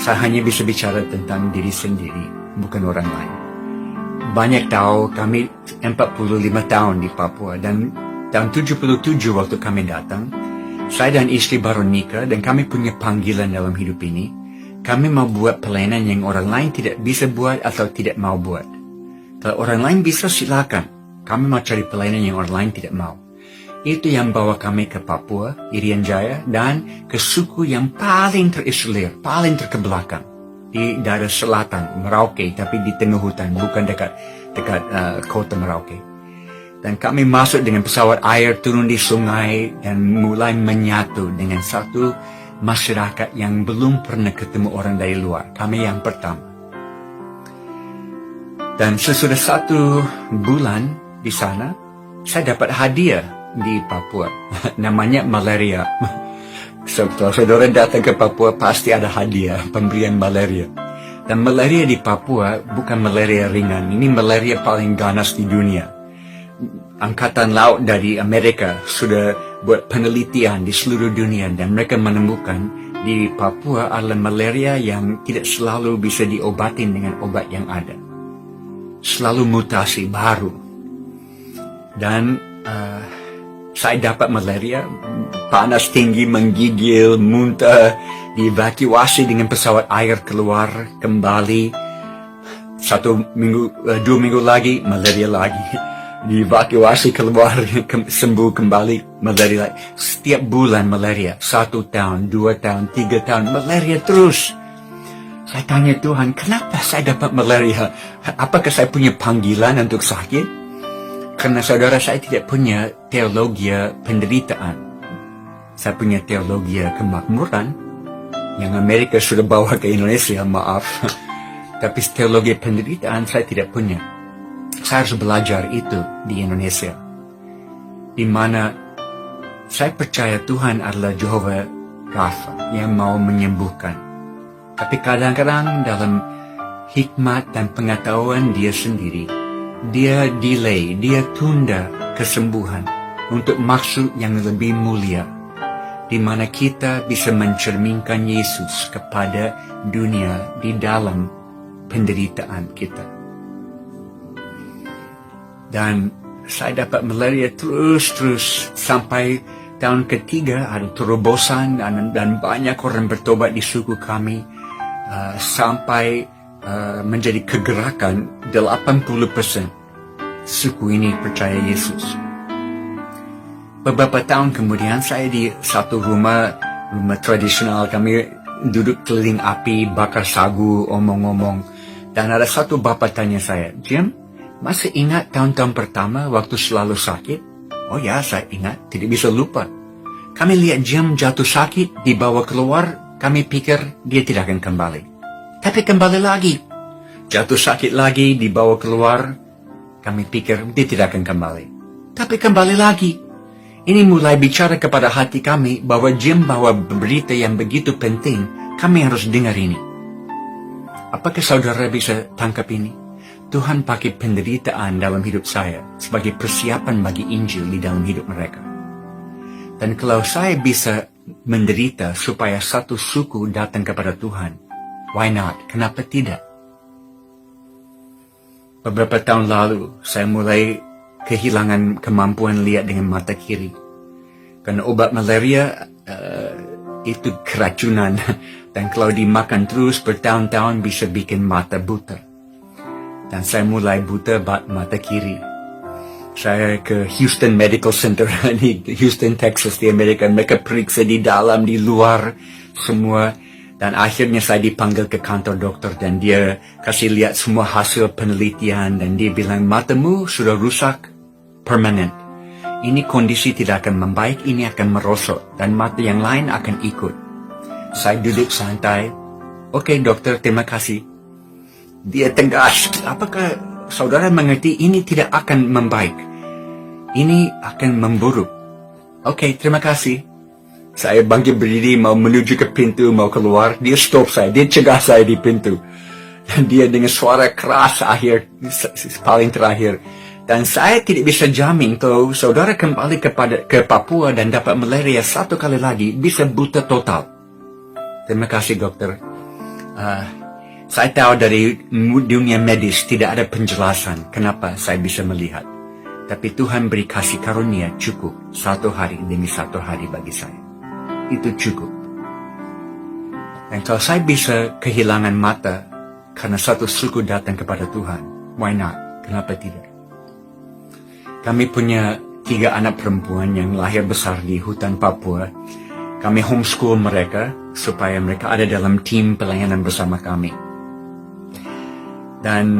Saya hanya bisa bicara tentang diri sendiri, bukan orang lain. Banyak tahu kami 45 tahun di Papua, dan tahun 77 waktu kami datang, saya dan istri baru nikah dan kami punya panggilan dalam hidup ini. Kami mau buat pelayanan yang orang lain tidak bisa buat atau tidak mau buat. Kalau orang lain bisa, silakan. Kami mau cari pelayanan yang orang lain tidak mau. Itu yang bawa kami ke Papua, Irian Jaya, dan ke suku yang paling terisolir, paling terkebelakang. Di daerah selatan, Merauke, tapi di tengah hutan, bukan dekat kota Merauke. Dan kami masuk dengan pesawat air, turun di sungai, dan mulai menyatu dengan satu masyarakat yang belum pernah ketemu orang dari luar. Kami yang pertama. Dan sesudah 1 bulan di sana, saya dapat hadiah di Papua. Namanya malaria. Setelah saudara datang ke Papua, pasti ada hadiah, pemberian malaria. Dan malaria di Papua bukan malaria ringan. Ini malaria paling ganas di dunia. Angkatan Laut dari Amerika sudah buat penelitian di seluruh dunia, dan mereka menemukan di Papua adalah malaria yang tidak selalu bisa diobatin dengan obat yang ada. Selalu mutasi baru. Dan saya dapat malaria, panas tinggi, menggigil, muntah, dievakuasi dengan pesawat air keluar, kembali. 2 minggu lagi, malaria lagi. Dievakuasi keluar, sembuh kembali, malaria lagi. Setiap bulan malaria, 1 tahun, 2 tahun, 3 tahun, malaria terus. Saya tanya Tuhan, kenapa saya dapat malaria? Apakah saya punya panggilan untuk sakit? Karena saudara, saya tidak punya teologi penderitaan. Saya punya teologi kemakmuran yang Amerika sudah bawa ke Indonesia, maaf. Tapi teologi penderitaan saya tidak punya. Saya harus belajar itu di Indonesia. Di mana saya percaya Tuhan adalah Jehovah Rafa yang mau menyembuhkan. Tapi kadang-kadang dalam hikmat dan pengetahuan dia sendiri, dia delay, dia tunda kesembuhan untuk maksud yang lebih mulia, di mana kita bisa mencerminkan Yesus kepada dunia di dalam penderitaan kita. Dan saya dapat malaria terus sampai tahun ketiga ada terobosan dan banyak orang bertobat di suku kami, sampai menjadi kegerakan 80% suku ini percaya Yesus. Beberapa tahun kemudian saya di satu rumah tradisional, kami duduk keliling api, bakar sagu, omong-omong. Dan ada satu bapak tanya saya, Jim, masih ingat tahun-tahun pertama waktu selalu sakit? Oh ya, saya ingat, tidak bisa lupa. Kami lihat Jim jatuh sakit, dibawa keluar, kami pikir dia tidak akan kembali. Tapi kembali lagi. Jatuh sakit lagi, dibawa keluar, kami pikir dia tidak akan kembali. Tapi kembali lagi. Ini mulai bicara kepada hati kami bahwa Jim bawa berita yang begitu penting, kami harus dengar ini. Apakah saudara bisa tangkap ini? Tuhan pakai penderitaan dalam hidup saya sebagai persiapan bagi Injil di dalam hidup mereka. Dan kalau saya bisa menderita supaya satu suku datang kepada Tuhan, why not? Kenapa tidak? Beberapa tahun lalu, saya mulai kehilangan kemampuan lihat dengan mata kiri. Karena obat malaria itu keracunan. Dan kalau dimakan terus bertahun-tahun bisa bikin mata buta. Dan saya mulai buta mata kiri. Saya ke Houston Medical Center di Houston, Texas di Amerika. Mereka periksa di dalam, di luar, semua. Dan akhirnya saya dipanggil ke kantor dokter dan dia kasih lihat semua hasil penelitian dan dia bilang matamu sudah rusak permanen. Ini kondisi tidak akan membaik, ini akan merosot dan mata yang lain akan ikut. Saya duduk santai. Oke dokter, terima kasih. Dia tegas. Apakah saudara mengerti ini tidak akan membaik? Ini akan memburuk. Oke, terima kasih. Saya bangkit berdiri, mau menuju ke pintu, mau keluar. Dia stop saya, dia cegah saya di pintu. Dan dia dengan suara keras paling terakhir. Dan saya tidak bisa jamin kalau saudara kembali ke Papua dan dapat malaria satu kali lagi, bisa buta total. Terima kasih dokter. Saya tahu dari dunia medis tidak ada penjelasan kenapa saya bisa melihat. Tapi Tuhan beri kasih karunia cukup 1 hari demi 1 hari bagi saya. Itu cukup. Dan kalau saya bisa kehilangan mata karena satu suku datang kepada Tuhan, why not? Kenapa tidak? Kami punya 3 anak perempuan yang lahir besar di hutan Papua. Kami homeschool mereka supaya mereka ada dalam tim pelayanan bersama kami. Dan